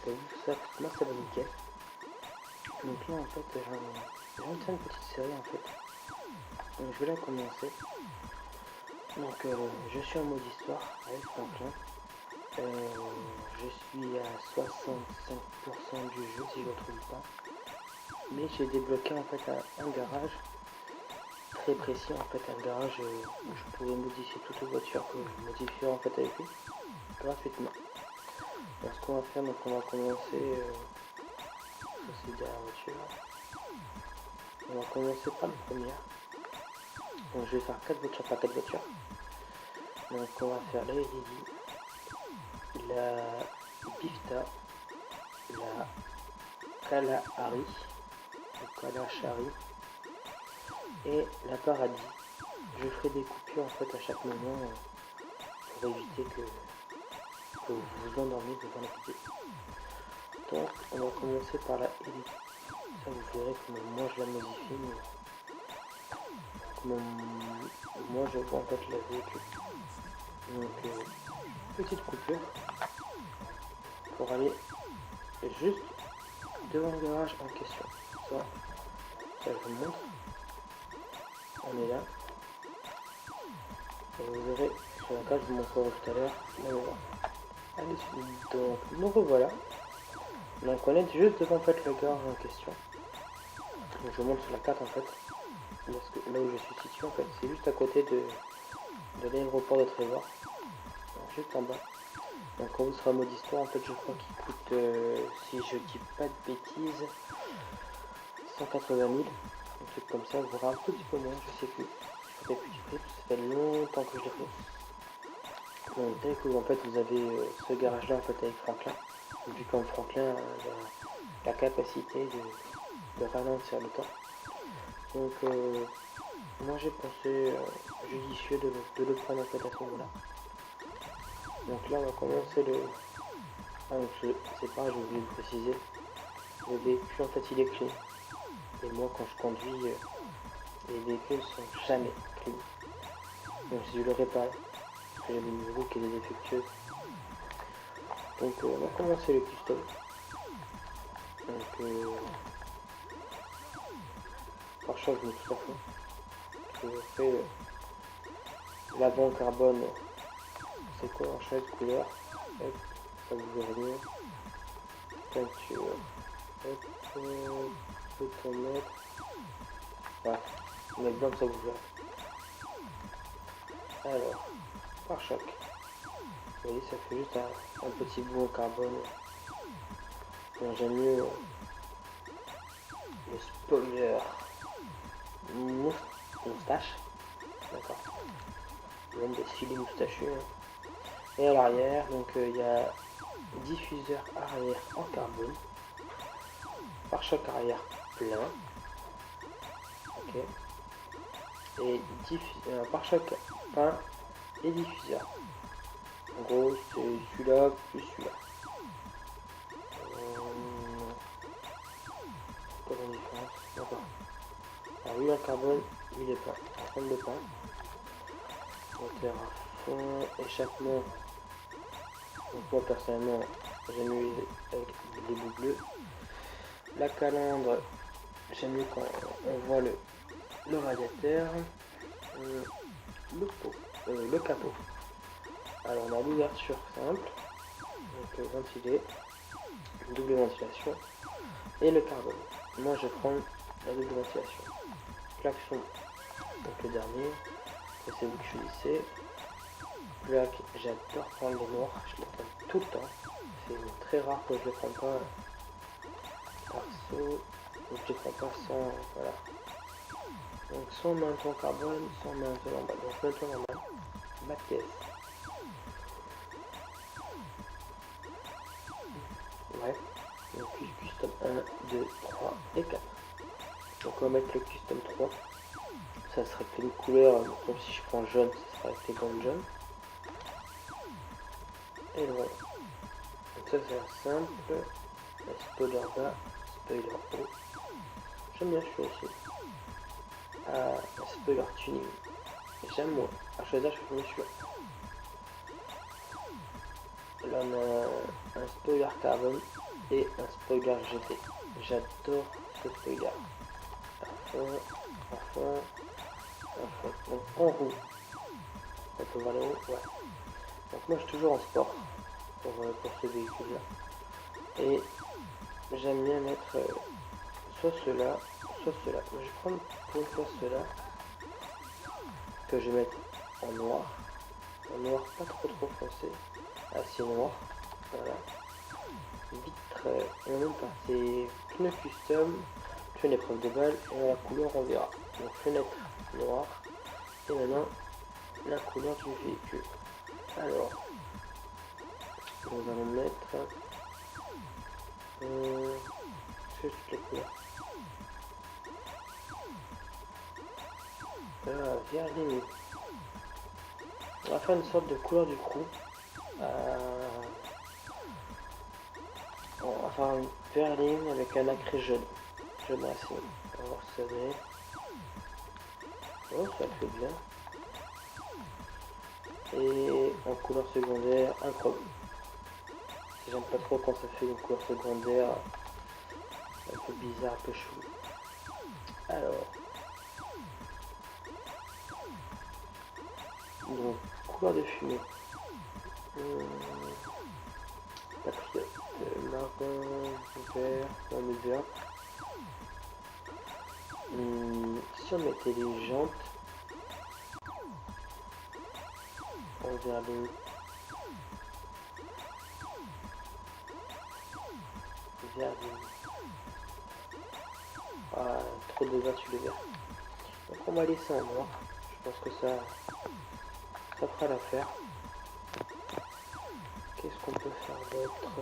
t'as vu ça, moi ça va nickel. Donc là en fait j'ai envie de faire une petite série en fait. Donc je vais la commencer. Donc je suis en mode histoire avec Franklin. Je suis à 65% du jeu si je ne me trompe pas. Mais j'ai débloqué en fait un garage très précis, en fait un garage où je pourrais modifier toutes les voitures que je modifierai en fait avec lui gratuitement. Donc ce qu'on va faire, donc on va commencer c'est derrière la voiture. On va commencer par la première. Donc je vais faire 4 voitures par 4 voitures. Donc on va faire la Lady, la Bifta, la Kalahari, le Kalahari et la Paradis. Je ferai des coupures en fait à chaque moment pour éviter que vous vous endormiez devant la vidéo. Donc on va commencer par la Elite. Ça vous verrez comment moi je la modifie, comment moi je vois en fait le véhicule. Donc petite coupure pour aller juste devant le garage en question. Ça je vous montre. On est là. Et vous verrez sur la carte, je vous montrerai tout à l'heure. Allez, donc nous revoilà. Donc on est juste devant en fait le garage en question. Donc je vous montre sur la carte en fait. Parce que là où je suis situé en fait, c'est juste à côté de l'aéroport de Trevor. Donc, juste en bas. Donc quand vous serez en mode histoire, en fait je crois qu'il coûte, si je dis pas de bêtises, 180 000. Un truc comme ça, vous verrez un tout petit peu moins, je sais plus. Je ne sais plus du prix, ça fait longtemps que je l'ai fait. Donc dès que en fait vous avez ce garage là en fait avec Franklin. Et puis comme Franklin a la capacité de ralentir le temps. Donc moi j'ai pensé judicieux de le prendre en fait à ce moment là. Donc là on va commencer le... Ah donc c'est pas, j'ai oublié de préciser. Le véhicule en fait il est clean. Et moi quand je conduis, les véhicules sont jamais clean. Donc si je le répare, parce que j'ai une roue qui est défectueuse. Donc on va commencer le custom. Donc pare-choc je mets tout à fond. Je fais l'avant carbone, c'est quoi en chaise couleur, hop, ça vous verrez mieux. Peinture, hop, peut-on mettre, voilà, on met blanc ça vous verrez. Alors, pare-choc, vous voyez ça fait juste un petit bout en carbone. Donc, j'aime mieux le spoiler moustache, d'accord, même des filets moustachus. Hein. Et à l'arrière, donc il y a diffuseur arrière en carbone, pare-choc arrière plein, ok, et pare-choc peint et diffuseur. En gros, c'est celui-là plus celui-là. Pas de différence, d'accord. Alors lui en carbone, il est peint, en train de peint. Moteur à fond, échappement. Donc moi personnellement, j'aime mieux avec les bouts bleus. La calandre, j'aime mieux quand on voit le radiateur. Le capot. Alors on a l'ouverture simple, donc ventilé, double ventilation et le carbone. Moi je prends la double ventilation. Klaxon, donc le dernier, c'est vous que je choisissez. Plaque, j'adore prendre les noirs, je les prends tout le temps. C'est très rare que je ne les prends pas perso, donc je les prends pas sans, voilà. Donc sans menton carbone, sans menton normal. Donc menton normal, bas de caisse. Bref, donc custom 1, 2, 3 et 4. Donc on va mettre le custom 3. Ça serait une couleur, comme si je prends jaune, ça serait avec les bandes jaunes. Et voilà. Donc ça c'est simple. Spoiler bas, spoiler haut. J'aime bien celui-là aussi. Spoiler tuning. J'aime moins. À choisir, je fais celui-là. Là on a un spoiler carbone. et un spoiler GT. J'adore ce spoiler. À fond, à fond, à fond. Donc en roue. On peut voir les roues, ouais. Donc moi je suis toujours en sport pour ce véhicule-là. Et j'aime bien mettre soit ceux-là, soit ceux-là. Je vais prendre pour une fois ceux-là que je vais mettre en noir. En noir pas trop foncé. Assez noir. Voilà. Vitre, on même pas. C'est pneu custom, une épreuve de balle et la couleur on verra. Donc fenêtre noire. Et maintenant la couleur du véhicule. Alors nous allons mettre toutes les couleurs. Vert limite. On va faire une sorte de couleur du crew. On va faire une vert ligne avec un acré jaune. Jaune racine. On va voir si ça donne. Oh, ça fait bien. Et en couleur secondaire, un chrome. J'aime pas trop quand ça fait une couleur secondaire un peu bizarre, un peu chou. Alors, donc couleur de fumée, patriote, marron, vert, on est vert. Si on mettait les jantes en vert ligne, vert ligne. Ah, trop de vert sur le vert. Donc on va laisser en noir. Je pense que ça fera l'affaire. Qu'est-ce qu'on peut faire d'autre?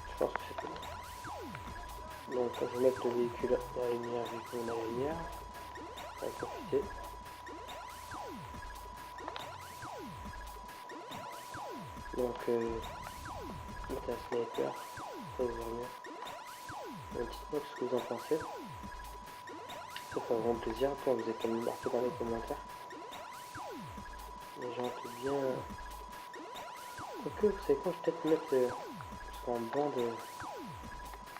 Je pense que c'est tout. Donc je vais mettre le véhicule dans la lumière vu qu'on a la lumière. On va profiter. Donc mettre un sniper, ça vous mieux. Dites-moi ce que vous en pensez. Ça fait vraiment plaisir. Après, vous avez quand même marqué dans les commentaires. Les gens ont bien. Quoique, vous savez quoi, je vais peut-être mettre en bande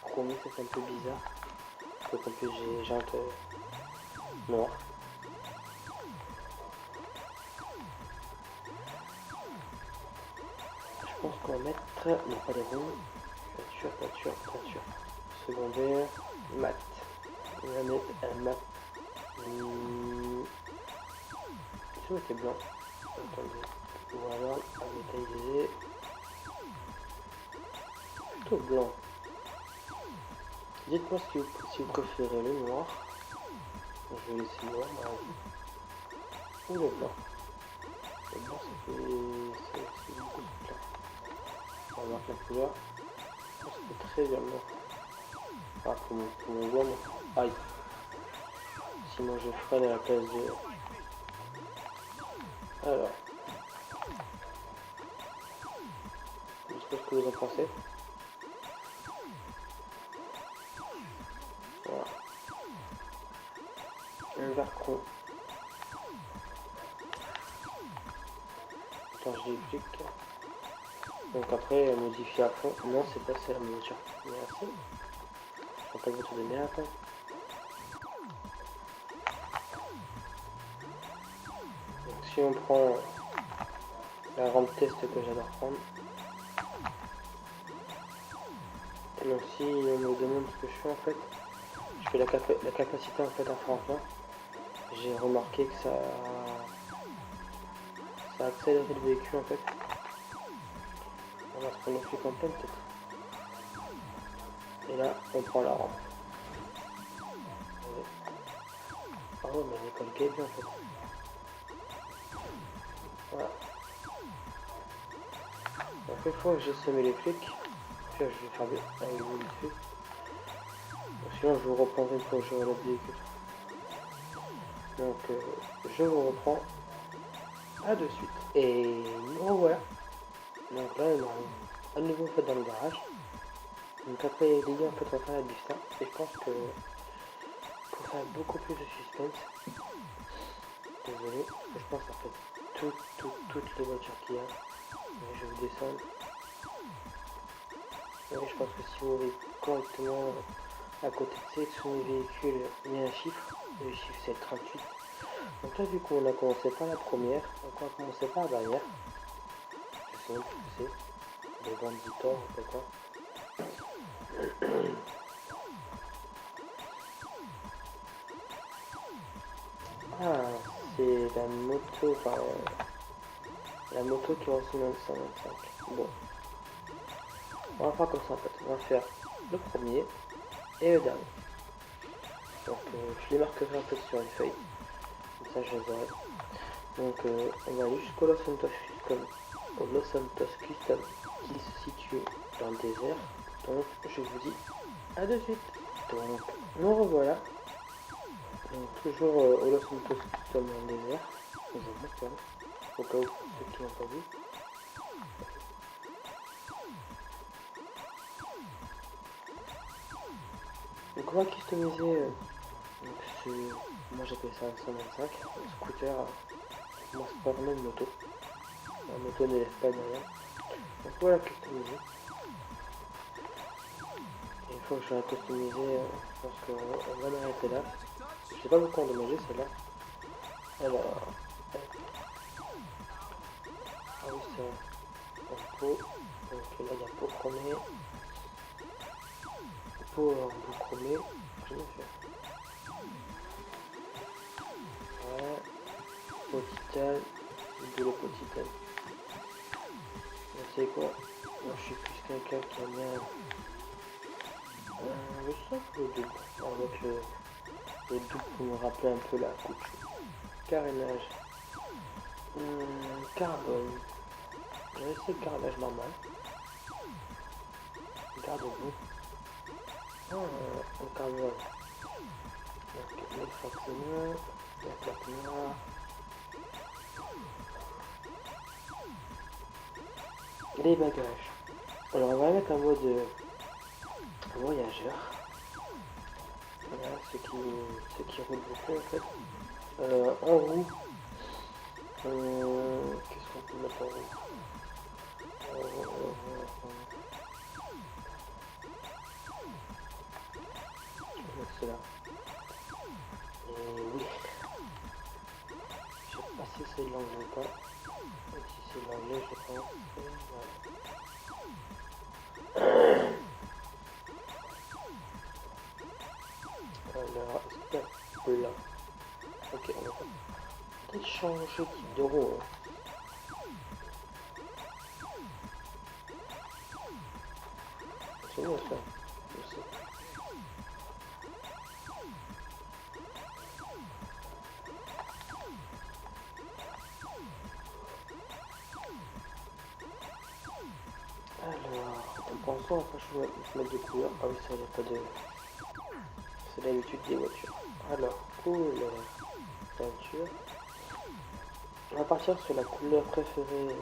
chromée, c'est un peu bizarre. Donc en plus, j'ai jantes noires. Je pense qu'on va mettre. Non, pas les roues. Peinture. Secondaire, mat. On va mettre un mat. Si on était blanc. Attendez. Ou alors un métallisé. Plutôt blanc. Dites-moi si vous préférez le noir. Je vais laisser le noir dans la vie. Ou le blanc. Le blanc c'est beaucoup de blanc. On va voir la couleur. Ça fait très bien le noir. Ah, pour mon voix, aïe. Sinon je freine à la place de... Alors. Je sais pas ce que vous en pensez. Voilà. Un vert chrome. Attends, je l'explique. Donc après, modifier à fond. Non, c'est pas ça la voiture. Merci. Je prends pas de voiture de merde. Donc si on prend la rampe test que j'adore prendre. Donc si on me demande ce que je fais en fait, je fais la capacité en fait à franchement. J'ai remarqué que ça a accéléré le véhicule en fait. On va se prendre le flic en pleine peut-être. Et là, on prend la rampe. Ah ouais, mais elle est calquée bien en fait. Voilà. Donc une fois que j'ai semé les flics, puis je vais faire avec vous vite fait. Sinon je vous reprendrai une fois que j'aurai le véhicule. Donc je vous reprends à de suite. Et nous revoilà. Donc là on a à nouveau fait dans le garage. Donc après l'idée en fait on va faire la vista. Et je pense que pour faire beaucoup plus de suspense, désolé, je pense en fait toutes les voitures qu'il y a. Je vais vous descendre. Oui, je pense que si vous avez correctement à côté de sélectionner véhicule, il y a un chiffre. Le chiffre c'est le 38. Donc là, vu qu'on a commencé par la première, donc on va commencer par la dernière. Je sais même plus ce que c'est. Des banditors ou quoi quoi. Ah, c'est la moto, enfin, la moto qui ressemble à une 125. Bon, on va faire comme ça en fait. On va faire le premier et le dernier. Donc, je les marquerai en fait sur une feuille. Comme ça, je les aurai. Donc, on va aller jusqu'au Los Santos Custom, au Los Santos Custom qui se situe dans le désert. Donc, je vous dis à de suite. Donc, nous revoilà. Donc, toujours au Los Santos Custom dans le désert. Je vous montre quand même, au cas où pour ceux qui n'ont pas vu. Donc, on va customiser moi j'appelle ça un 125, un scooter. Moi, c'est pas vraiment une moto. La moto ne lève pas derrière. Donc voilà, customiser. Et une fois que je l'ai customisé, je pense qu'on va m'arrêter là. Je sais pas beaucoup endommagé celle-là. Alors, ah oui, c'est en peau. Donc là, il y a peau chromée. Peau en bout chromée. Je vais faire. Voilà. Peau titane. Boulot peau titane. Vous savez quoi? Moi, je suis plus quelqu'un qui aime bien le socle ou le double. Avec le double pour me rappeler un peu la couture. Carénage. Carbone. Je vais essayer le carénage normal. Garde-boue. En carbone. Donc les fractionneurs, la plaque noire. Les bagages. Alors on va mettre en mode voyageur. Voilà, ceux qui roulent beaucoup en fait. En roue. Qu'est-ce qu'on peut mettre en roue? Je vais mettre cela. Et oui. Je sais pas si c'est l'anglais ou pas. Et si c'est l'anglais, je pense. Voilà. Alors, est-ce qu'il y a là? Ok, on va peut-être changer de type de roue. C'est bon ça. Je sais. Alors, en pensant, enfin, je vais mettre de couleur. Ah oui, ça, il n'y a pas de. C'est l'habitude des voitures. Alors, couleur, peinture. On va partir sur la couleur préférée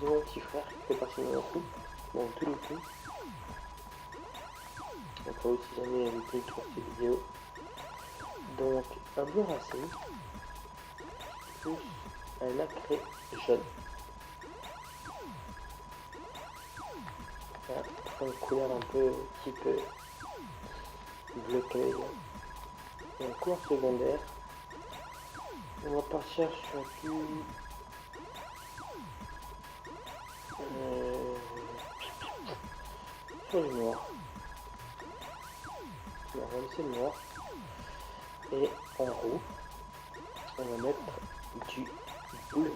de mon petit frère qui fait partie de mon couple. Bon, tous les coups. On peut aussi jamais éviter sur ces vidéos. Donc, un bleu racine plus un nacré jaune. Voilà, pour une couleur un peu type bleu caméléon. Et en couleur secondaire, on va partir sur du sur du noir. On va laisser le noir. Et en haut, on va mettre du bleu.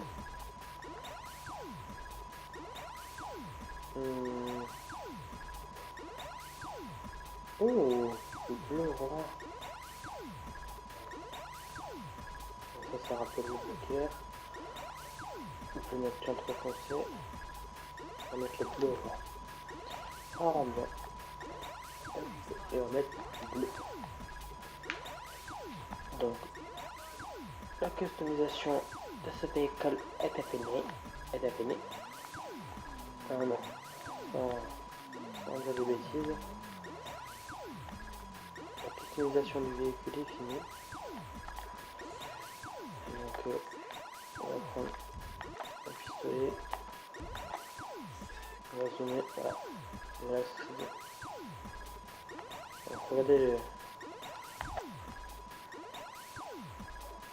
Oh, du bleu roi. Ça rappelle le bleu clair. On peut mettre qu'un trop foncé. On va mettre le bleu roi. Ça rend bien. Et on va mettre bleu. Donc, la customisation de ce véhicule est terminée. Ah non, sans dire de bêtises. La customisation du véhicule est finie. Donc, on va prendre un pistolet. On va zoomer, voilà. Voilà, c'est bien. Alors, regardez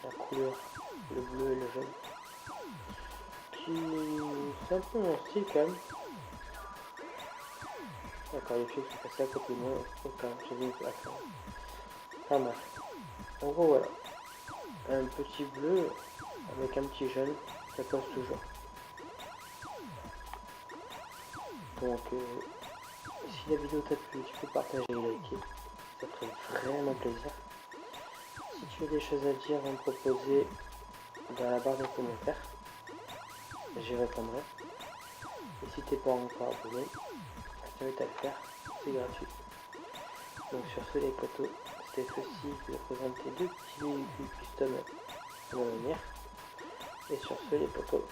la couleur, le bleu et le jaune. C'est un peu mon style quand même. D'accord, les filles sont passées à côté de moi. Ok, j'ai vu une place. Enfin bref. En gros, voilà. Un petit bleu avec un petit jaune, ça passe toujours. Donc, si la vidéo t'a plu, tu peux partager et liker. Ça ferait vraiment plaisir. Si tu as des choses à dire, à me proposer dans la barre de commentaires, j'y répondrai. Et si t'es pas encore abonné, je t'invite à le faire, c'est gratuit. Donc sur ce les potos, c'était ceci de présenter deux petits véhicules custom à l'avenir. Et sur ce les potos,